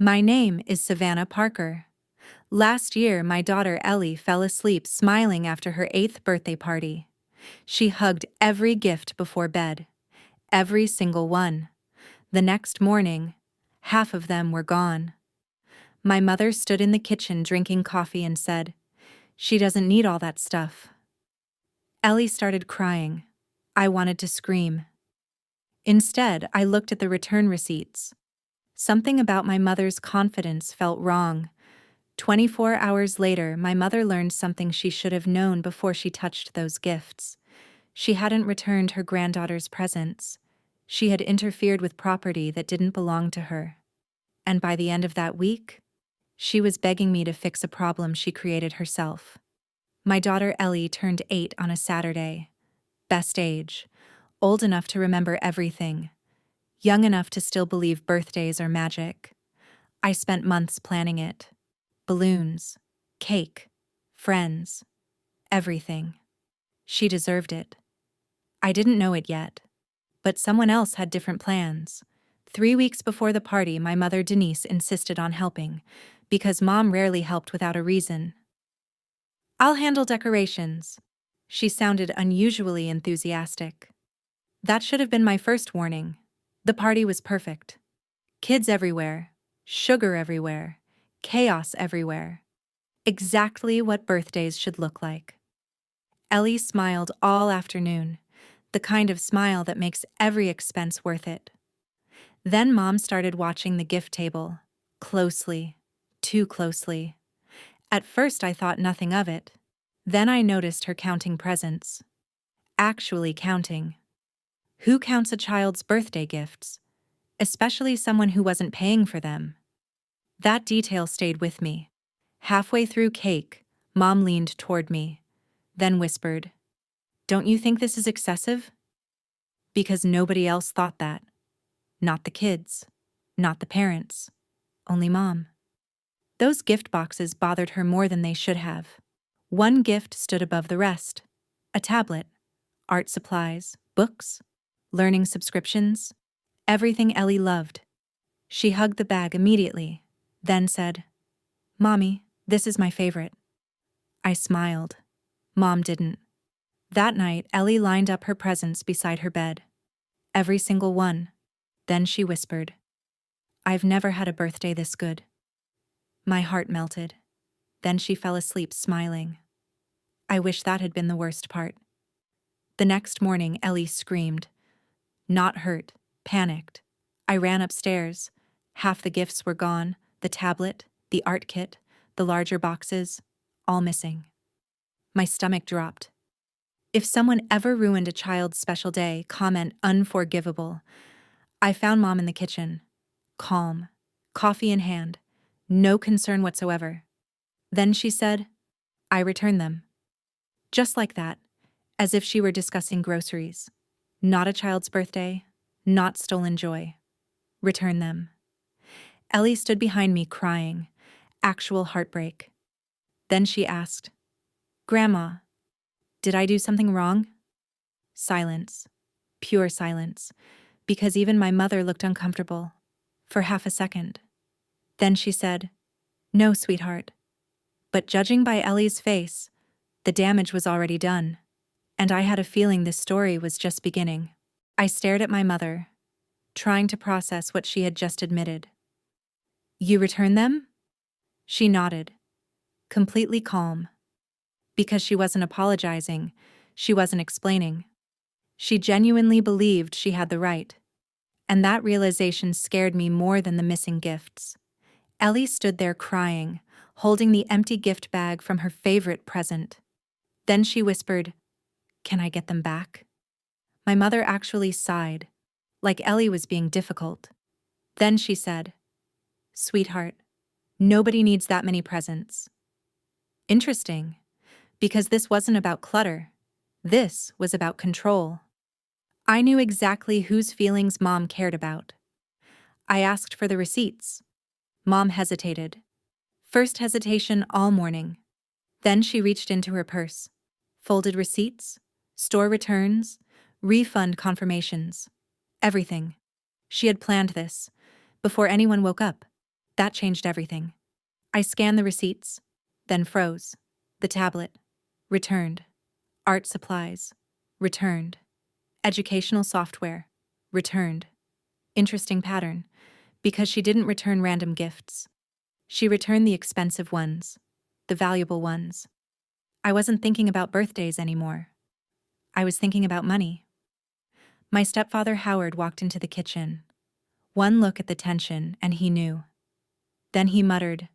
My name is Savannah Parker. Last year, my daughter Ellie fell asleep smiling after her 8th birthday party. She hugged every gift before bed. Every single one. The next morning, half of them were gone. My mother stood in the kitchen drinking coffee and said, "She doesn't need all that stuff." Ellie started crying. I wanted to scream. Instead, I looked at the return receipts. Something about my mother's confidence felt wrong. 24 hours later, my mother learned something she should have known before she touched those gifts. She hadn't returned her granddaughter's presents. She had interfered with property that didn't belong to her. And by the end of that week, she was begging me to fix a problem she created herself. My daughter Ellie turned 8 on a Saturday. Best age. Old enough to remember everything. Young enough to still believe birthdays are magic. I spent months planning it. Balloons, cake, friends, everything. She deserved it. I didn't know it yet, but someone else had different plans. 3 weeks before the party, my mother Denise insisted on helping, because Mom rarely helped without a reason. "I'll handle decorations." She sounded unusually enthusiastic. That should have been my first warning. The party was perfect. Kids everywhere, sugar everywhere, chaos everywhere. Exactly what birthdays should look like. Ellie smiled all afternoon, the kind of smile that makes every expense worth it. Then Mom started watching the gift table, closely, too closely. At first I thought nothing of it. Then I noticed her counting presents. Actually counting. Who counts a child's birthday gifts? Especially someone who wasn't paying for them. That detail stayed with me. Halfway through cake, Mom leaned toward me, then whispered, "Don't you think this is excessive?" Because nobody else thought that. Not the kids. Not the parents. Only Mom. Those gift boxes bothered her more than they should have. One gift stood above the rest. A tablet. Art supplies, books, learning subscriptions. Everything Ellie loved. She hugged the bag immediately, then said, "Mommy, this is my favorite." I smiled. Mom didn't. That night, Ellie lined up her presents beside her bed. Every single one. Then she whispered, "I've never had a birthday this good." My heart melted. Then she fell asleep smiling. I wish that had been the worst part. The next morning, Ellie screamed. Not hurt, panicked. I ran upstairs. Half the gifts were gone, the tablet, the art kit, the larger boxes, all missing. My stomach dropped. If someone ever ruined a child's special day, comment unforgivable. I found Mom in the kitchen, calm, coffee in hand, no concern whatsoever. Then she said, "I return them." Just like that, as if she were discussing groceries. Not a child's birthday, not stolen joy. Return them. Ellie stood behind me crying, actual heartbreak. Then she asked, "Grandma, did I do something wrong?" Silence. Pure silence. Because even my mother looked uncomfortable. For half a second. Then she said, "No, sweetheart." But judging by Ellie's face, the damage was already done. And I had a feeling this story was just beginning. I stared at my mother, trying to process what she had just admitted. "You return them?" She nodded, completely calm. Because she wasn't apologizing, she wasn't explaining. She genuinely believed she had the right. And that realization scared me more than the missing gifts. Ellie stood there crying, holding the empty gift bag from her favorite present. Then she whispered, "Can I get them back?" My mother actually sighed, like Ellie was being difficult. Then she said, "Sweetheart, nobody needs that many presents." Interesting, because this wasn't about clutter. This was about control. I knew exactly whose feelings Mom cared about. I asked for the receipts. Mom hesitated. First hesitation all morning. Then she reached into her purse. Folded receipts, store returns, refund confirmations. Everything. She had planned this, before anyone woke up. That changed everything. I scanned the receipts, then froze. The tablet. Returned. Art supplies. Returned. Educational software. Returned. Interesting pattern, because she didn't return random gifts. She returned the expensive ones, the valuable ones. I wasn't thinking about birthdays anymore. I was thinking about money. My stepfather Howard walked into the kitchen. One look at the tension, and he knew. Then he muttered,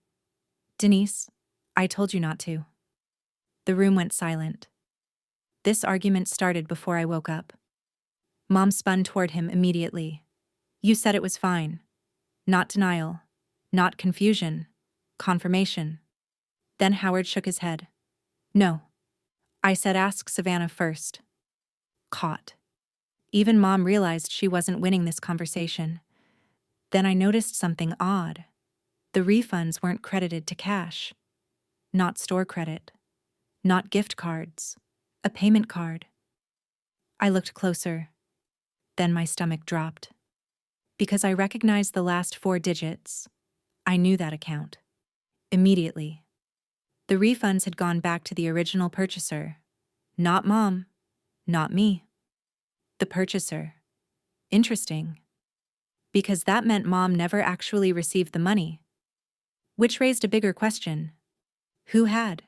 "Denise, I told you not to." The room went silent. This argument started before I woke up. Mom spun toward him immediately. "You said it was fine." Not denial. Not confusion. Confirmation. Then Howard shook his head. "No." I said, "Ask Savannah first." Caught. Even Mom realized she wasn't winning this conversation. Then I noticed something odd. The refunds weren't credited to cash. Not store credit. Not gift cards. A payment card. I looked closer. Then my stomach dropped. Because I recognized the last 4 digits. I knew that account. Immediately. The refunds had gone back to the original purchaser. Not Mom. Not me. The purchaser. Interesting. Because that meant Mom never actually received the money. Which raised a bigger question. Who had?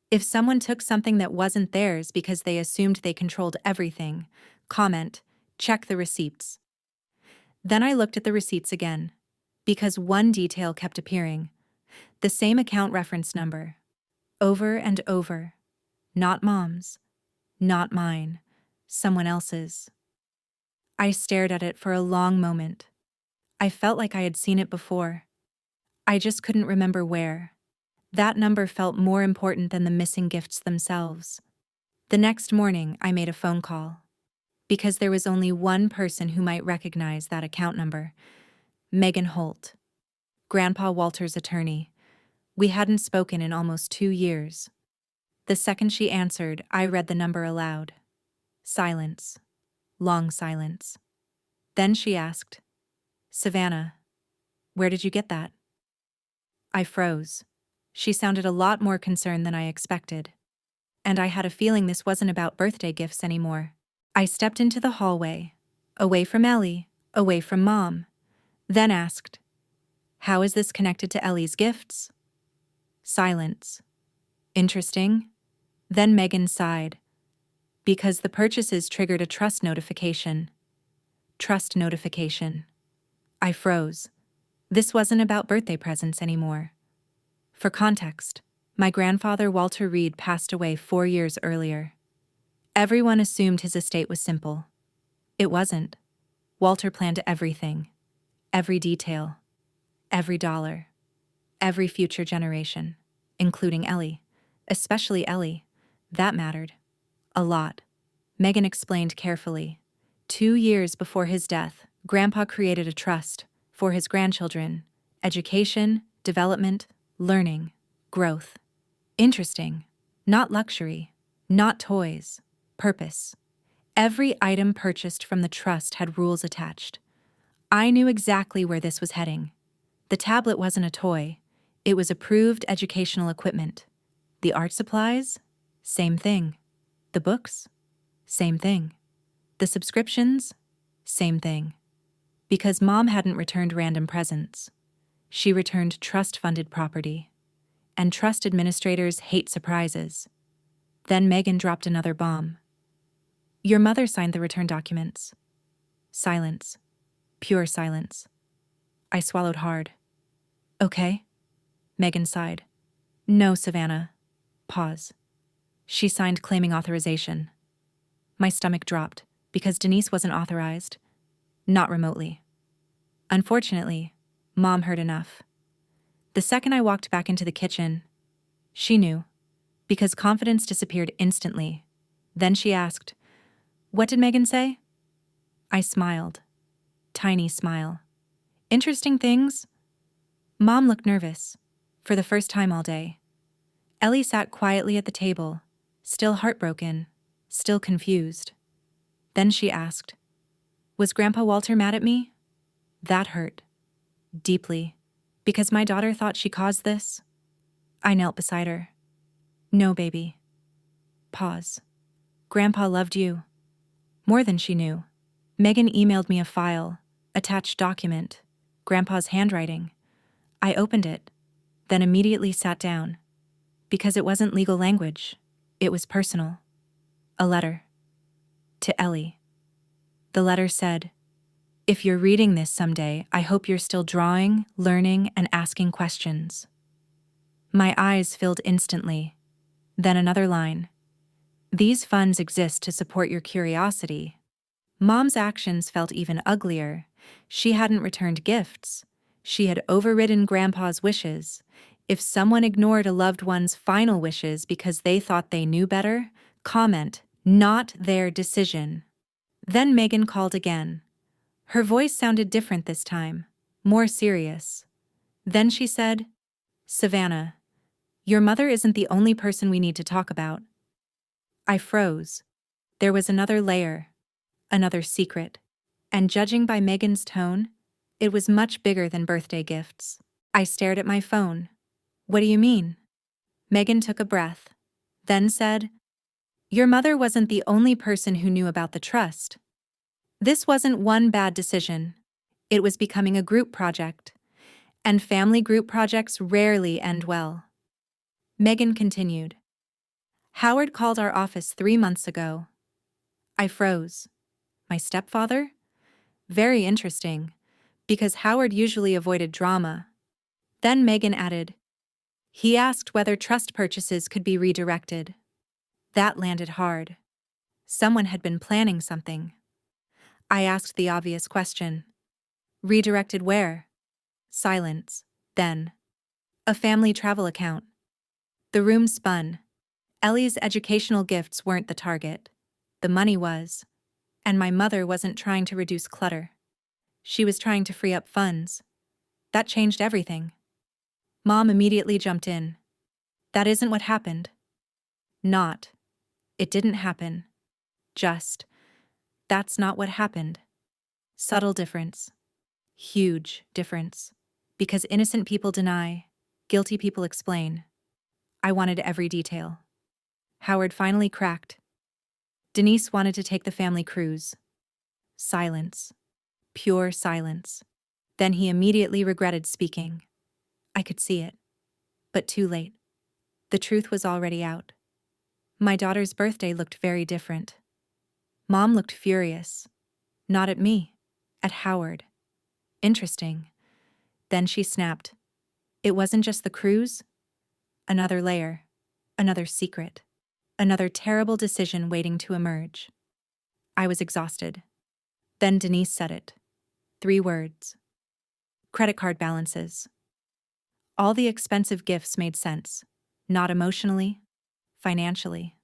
If someone took something that wasn't theirs because they assumed they controlled everything, comment, check the receipts. Then I looked at the receipts again. Because one detail kept appearing. The same account reference number. Over and over. Not Mom's. Not mine. Someone else's. I stared at it for a long moment. I felt like I had seen it before. I just couldn't remember where. That number felt more important than the missing gifts themselves. The next morning, I made a phone call. Because there was only one person who might recognize that account number. Megan Holt. Grandpa Walter's attorney. We hadn't spoken in almost 2 years. The second she answered, I read the number aloud. Silence. Long silence. Then she asked, "Savannah, where did you get that?" I froze. She sounded a lot more concerned than I expected. And I had a feeling this wasn't about birthday gifts anymore. I stepped into the hallway, away from Ellie, away from Mom, then asked, "How is this connected to Ellie's gifts?" Silence. Interesting. Then Megan sighed. Because the purchases triggered a trust notification. Trust notification. I froze. This wasn't about birthday presents anymore. For context, my grandfather Walter Reed passed away 4 years earlier. Everyone assumed his estate was simple. It wasn't. Walter planned everything. Every detail. Every dollar. Every future generation. Including Ellie. Especially Ellie. That mattered. A lot. Megan explained carefully. 2 years before his death, Grandpa created a trust for his grandchildren. Education, development, learning, growth. Interesting. Not luxury. Not toys. Purpose. Every item purchased from the trust had rules attached. I knew exactly where this was heading. The tablet wasn't a toy. It was approved educational equipment. The art supplies? Same thing. The books? Same thing. The subscriptions? Same thing. Because Mom hadn't returned random presents. She returned trust-funded property. And trust administrators hate surprises. Then Megan dropped another bomb. "Your mother signed the return documents." Silence. Pure silence. I swallowed hard. "Okay." Megan sighed. "No, Savannah." Pause. "She signed claiming authorization." My stomach dropped, because Denise wasn't authorized. Not remotely. Unfortunately, Mom heard enough. The second I walked back into the kitchen, she knew, because confidence disappeared instantly. Then she asked, "What did Megan say?" I smiled. Tiny smile. "Interesting things?" Mom looked nervous, for the first time all day. Ellie sat quietly at the table, still heartbroken, still confused. Then she asked, "Was Grandpa Walter mad at me?" That hurt. Deeply. Because my daughter thought she caused this? I knelt beside her. No, baby. Pause. Grandpa loved you. More than she knew. Megan emailed me a file, attached document, Grandpa's handwriting. I opened it, then immediately sat down. Because it wasn't legal language. It was personal. A letter. To Ellie. The letter said, "If you're reading this someday, I hope you're still drawing, learning, and asking questions." My eyes filled instantly. Then another line. "These funds exist to support your curiosity." Mom's actions felt even uglier. She hadn't returned gifts. She had overridden Grandpa's wishes. If someone ignored a loved one's final wishes because they thought they knew better, comment, "Not their decision." Then Megan called again. Her voice sounded different this time, more serious. Then she said, "Savannah, your mother isn't the only person we need to talk about." I froze. There was another layer, another secret. And judging by Megan's tone, it was much bigger than birthday gifts. I stared at my phone. "What do you mean?" Megan took a breath, then said, "Your mother wasn't the only person who knew about the trust. This wasn't one bad decision. It was becoming a group project. And family group projects rarely end well." Megan continued. "Howard called our office 3 months ago." I froze. My stepfather? Very interesting, because Howard usually avoided drama. Then Megan added, "He asked whether trust purchases could be redirected." That landed hard. Someone had been planning something. I asked the obvious question. "Redirected where?" Silence. Then, "A family travel account." The room spun. Ellie's educational gifts weren't the target. The money was. And my mother wasn't trying to reduce clutter. She was trying to free up funds. That changed everything. Mom immediately jumped in. "That isn't what happened." Not. It didn't happen. Just. That's not what happened. Subtle difference. Huge difference. Because innocent people deny, guilty people explain. I wanted every detail. Howard finally cracked. Denise wanted to take the family cruise. Silence. Pure silence. Then he immediately regretted speaking. I could see it. But too late. The truth was already out. My daughter's birthday looked very different. Mom looked furious. Not at me. At Howard. Interesting. Then she snapped. It wasn't just the cruise. Another layer. Another secret. Another terrible decision waiting to emerge. I was exhausted. Then Denise said it. 3 words. Credit card balances. All the expensive gifts made sense. Not emotionally, financially.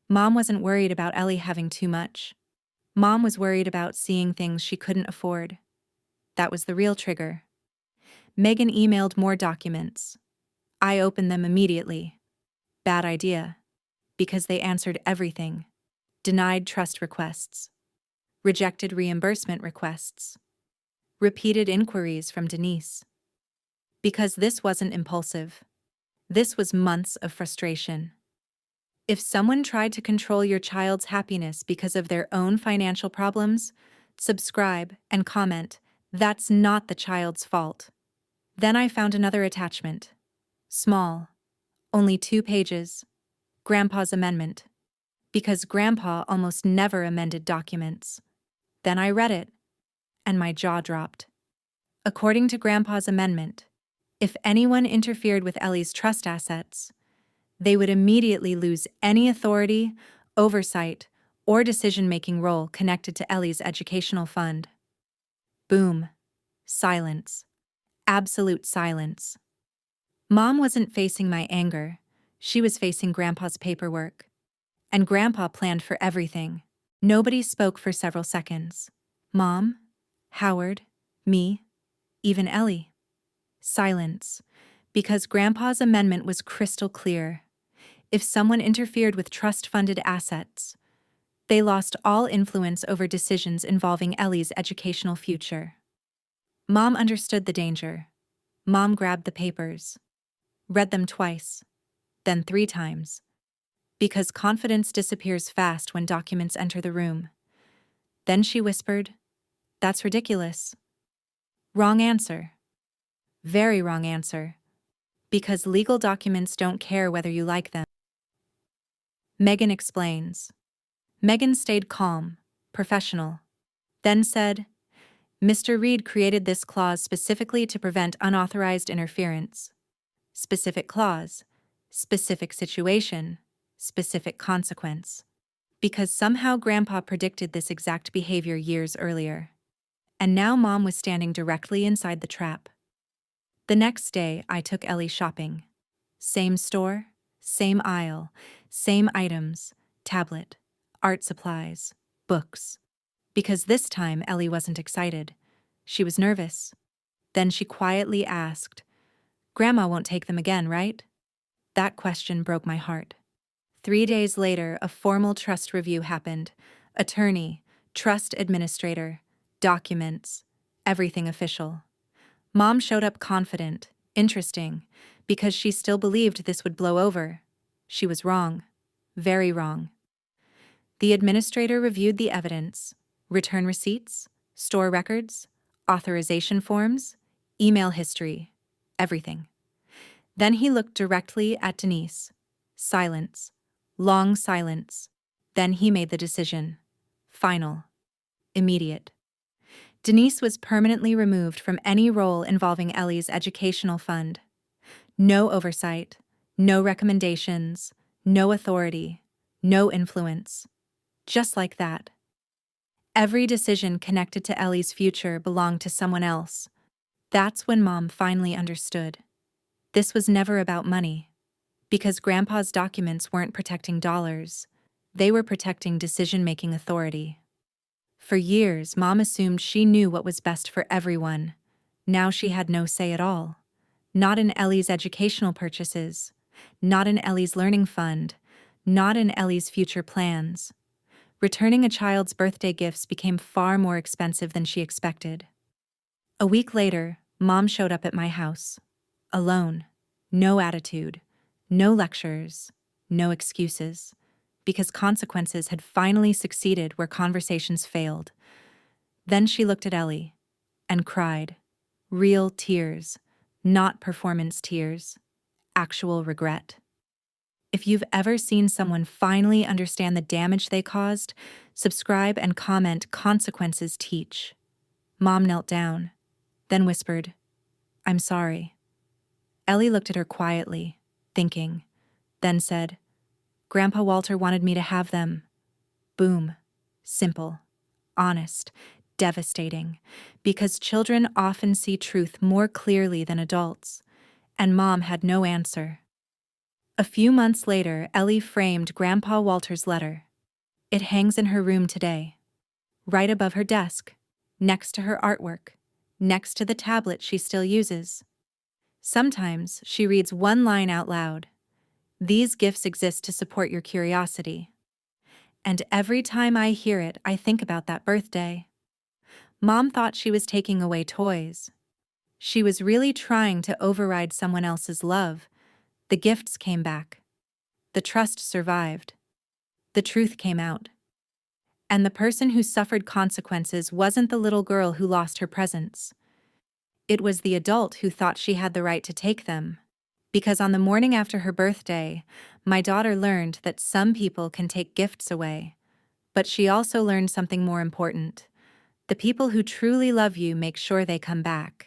Mom wasn't worried about Ellie having too much. Mom was worried about seeing things she couldn't afford. That was the real trigger. Megan emailed more documents. I opened them immediately. Bad idea. Because they answered everything. Denied trust requests. Rejected reimbursement requests. Repeated inquiries from Denise. Because this wasn't impulsive. This was months of frustration. If someone tried to control your child's happiness because of their own financial problems, subscribe and comment, "That's not the child's fault." Then I found another attachment. Small. Only 2 pages. Grandpa's amendment. Because Grandpa almost never amended documents. Then I read it, and my jaw dropped. According to Grandpa's amendment, if anyone interfered with Ellie's trust assets, they would immediately lose any authority, oversight, or decision-making role connected to Ellie's educational fund. Boom. Silence. Absolute silence. Mom wasn't facing my anger. She was facing Grandpa's paperwork. And Grandpa planned for everything. Nobody spoke for several seconds. Mom, Howard, me, even Ellie. Silence. Because Grandpa's amendment was crystal clear. If someone interfered with trust-funded assets, they lost all influence over decisions involving Ellie's educational future. Mom understood the danger. Mom grabbed the papers, read them twice, then 3 times. Because confidence disappears fast when documents enter the room. Then she whispered, "That's ridiculous." Wrong answer. Very wrong answer. Because legal documents don't care whether you like them. Megan explains. Megan stayed calm, professional. Then said, "Mr. Reed created this clause specifically to prevent unauthorized interference. Specific clause, specific situation, specific consequence. Because somehow Grandpa predicted this exact behavior years earlier. And now Mom was standing directly inside the trap." The next day, I took Ellie shopping. Same store, same aisle, same items, tablet, art supplies, books. Because this time Ellie wasn't excited. She was nervous. Then she quietly asked, "Grandma won't take them again, right?" That question broke my heart. 3 days later, a formal trust review happened. Attorney, trust administrator, documents, everything official. Mom showed up confident, interesting, because she still believed this would blow over. She was wrong. Very wrong. The administrator reviewed the evidence, return receipts, store records, authorization forms, email history, everything. Then he looked directly at Denise. Silence. Long silence. Then he made the decision. Final. Immediate. Denise was permanently removed from any role involving Ellie's educational fund. No oversight, no recommendations, no authority, no influence. Just like that. Every decision connected to Ellie's future belonged to someone else. That's when Mom finally understood. This was never about money. Because Grandpa's documents weren't protecting dollars. They were protecting decision-making authority. For years, Mom assumed she knew what was best for everyone. Now she had no say at all. Not in Ellie's educational purchases. Not in Ellie's learning fund. Not in Ellie's future plans. Returning a child's birthday gifts became far more expensive than she expected. A week later, Mom showed up at my house. Alone. No attitude. No lectures. No excuses. Because consequences had finally succeeded where conversations failed. Then she looked at Ellie and cried. Real tears, not performance tears, actual regret. If you've ever seen someone finally understand the damage they caused, subscribe and comment "Consequences Teach." Mom knelt down, then whispered, "I'm sorry." Ellie looked at her quietly, thinking, then said, "Grandpa Walter wanted me to have them." Boom. Simple. Honest. Devastating. Because children often see truth more clearly than adults. And Mom had no answer. A few months later, Ellie framed Grandpa Walter's letter. It hangs in her room today. Right above her desk. Next to her artwork. Next to the tablet she still uses. Sometimes she reads one line out loud. "These gifts exist to support your curiosity." And every time I hear it, I think about that birthday. Mom thought she was taking away toys. She was really trying to override someone else's love. The gifts came back. The trust survived. The truth came out. And the person who suffered consequences wasn't the little girl who lost her presents. It was the adult who thought she had the right to take them. Because on the morning after her birthday, my daughter learned that some people can take gifts away. But she also learned something more important. The people who truly love you make sure they come back.